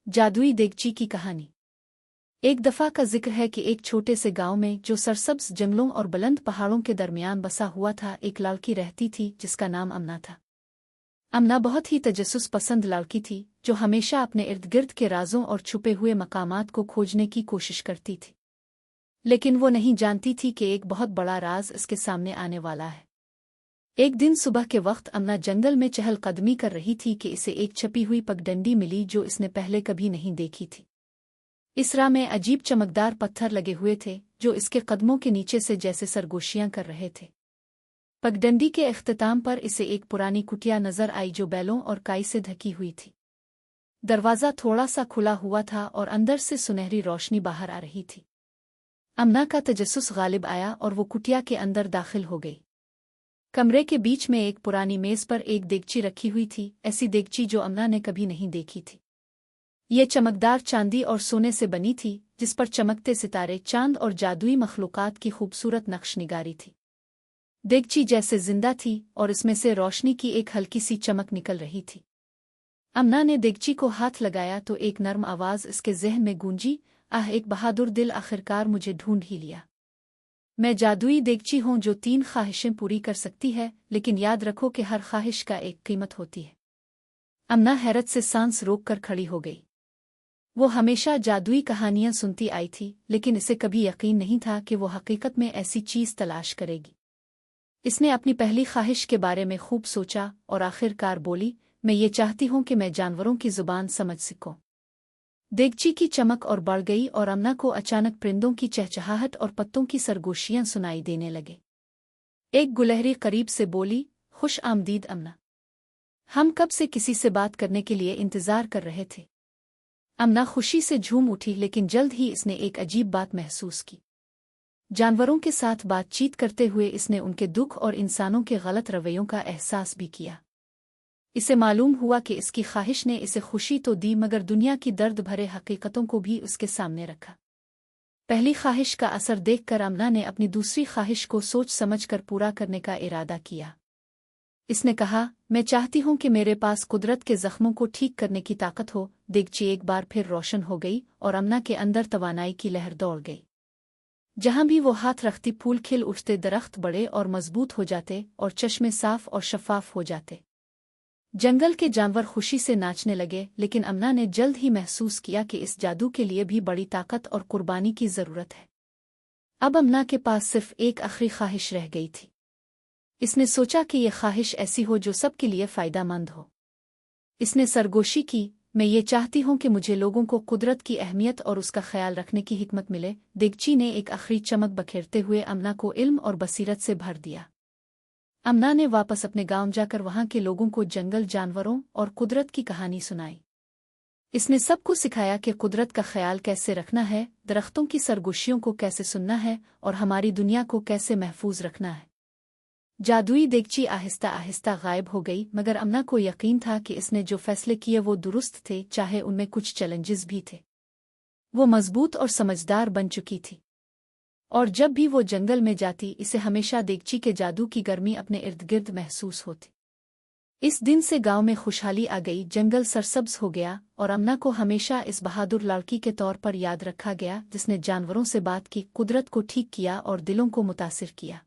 जादुई देगची की कहानी। एक दफा का जिक्र है कि एक छोटे से गांव में जो सरसब्ज जंगलों और बुलंद पहाड़ों के दरमियान बसा हुआ था, एक लड़की रहती थी जिसका नाम अमना था। अमना बहुत ही तजस्सुस पसंद लड़की थी जो हमेशा अपने इर्द गिर्द के राजों और छुपे हुए मकामात को खोजने की कोशिश करती थी। लेकिन वो नहीं जानती थी कि एक बहुत बड़ा राज इसके सामने आने वाला है। एक दिन सुबह के वक्त अमना जंगल में चहलकदमी कर रही थी कि इसे एक छपी हुई पगडंडी मिली जो इसने पहले कभी नहीं देखी थी। इस राह में अजीब चमकदार पत्थर लगे हुए थे जो इसके कदमों के नीचे से जैसे सरगोशियां कर रहे थे। पगडंडी के इख्तिताम पर इसे एक पुरानी कुटिया नजर आई जो बैलों और काई से ढकी हुई थी। दरवाज़ा थोड़ा सा खुला हुआ था और अंदर से सुनहरी रोशनी बाहर आ रही थी। अमना का तजस्सुस गालिब आया और वो कुटिया के अंदर दाखिल हो गई। कमरे के बीच में एक पुरानी मेज पर एक देगची रखी हुई थी, ऐसी देगची जो अमना ने कभी नहीं देखी थी। ये चमकदार चांदी और सोने से बनी थी जिस पर चमकते सितारे, चांद और जादुई मखलूकात की खूबसूरत नक्श निगारी थी। देगची जैसे जिंदा थी और इसमें से रोशनी की एक हल्की सी चमक निकल रही थी। अमना ने देगची को हाथ लगाया तो एक नर्म आवाज इसके ज़हन में गूंजी, आह, एक बहादुर दिल आखिरकार मुझे ढूंढ ही लिया। मैं जादुई देगची हूं जो 3 ख्वाहिशें पूरी कर सकती है, लेकिन याद रखो कि हर ख्वाहिश का एक कीमत होती है। अमना हैरत से सांस रोककर खड़ी हो गई। वो हमेशा जादुई कहानियां सुनती आई थी, लेकिन इसे कभी यकीन नहीं था कि वो हकीकत में ऐसी चीज तलाश करेगी। इसने अपनी पहली ख्वाहिश के बारे में खूब सोचा और आखिरकार बोली, मैं ये चाहती हूं कि मैं जानवरों की जुबान समझ सकूं। देगची की चमक और बढ़ गई और अमना को अचानक परिंदों की चहचहाहट और पत्तों की सरगोशियां सुनाई देने लगे। एक गुलहरी करीब से बोली, खुश आमदीद अमना, हम कब से किसी से बात करने के लिए इंतजार कर रहे थे। अमना खुशी से झूम उठी, लेकिन जल्द ही इसने एक अजीब बात महसूस की। जानवरों के साथ बातचीत करते हुए इसने उनके दुख और इंसानों के गलत रवैयों का एहसास भी किया। इसे मालूम हुआ कि इसकी ख्वाहिश ने इसे खुशी तो दी, मगर दुनिया की दर्द भरे हकीकतों को भी उसके सामने रखा। पहली ख्वाहिश का असर देखकर अमना ने अपनी दूसरी ख्वाहिश को सोच समझकर पूरा करने का इरादा किया। इसने कहा, मैं चाहती हूं कि मेरे पास कुदरत के जख्मों को ठीक करने की ताकत हो। देगची एक बार फिर रोशन हो गई और अमना के अंदर तवानाई की लहर दौड़ गई। जहां भी वो हाथ रखती, फूल खिल उठते, दरख्त बड़े और मजबूत हो जाते और चश्मे साफ और शफाफ हो जाते। जंगल के जानवर खुशी से नाचने लगे, लेकिन अमना ने जल्द ही महसूस किया कि इस जादू के लिए भी बड़ी ताकत और कुर्बानी की जरूरत है। अब अमना के पास सिर्फ एक आखिरी ख्वाहिश रह गई थी। इसने सोचा कि यह ख्वाहिश ऐसी हो जो सबके लिए फायदेमंद हो। इसने सरगोशी की, मैं ये चाहती हूं कि मुझे लोगों को कुदरत की अहमियत और उसका ख्याल रखने की हिकमत मिले। देगची ने एक आखिरी चमक बखेरते हुए अमना को इल्म और बसीरत से भर दिया। अमना ने वापस अपने गांव जाकर वहां के लोगों को जंगल, जानवरों और कुदरत की कहानी सुनाई। इसने सबको सिखाया कि कुदरत का ख्याल कैसे रखना है, दरख्तों की सरगोशियों को कैसे सुनना है और हमारी दुनिया को कैसे महफूज रखना है। जादुई देगची आहिस्ता आहिस्ता गायब हो गई, मगर अमना को यकीन था कि इसने जो फैसले किए वो दुरुस्त थे, चाहे उनमें कुछ चैलेंजेस भी थे। वो मजबूत और समझदार बन चुकी थी और जब भी वो जंगल में जाती, इसे हमेशा देगची के जादू की गर्मी अपने इर्द गिर्द महसूस होती। इस दिन से गांव में खुशहाली आ गई, जंगल सरसब्ज हो गया और अमना को हमेशा इस बहादुर लड़की के तौर पर याद रखा गया जिसने जानवरों से बात की, कुदरत को ठीक किया और दिलों को मुतासिर किया।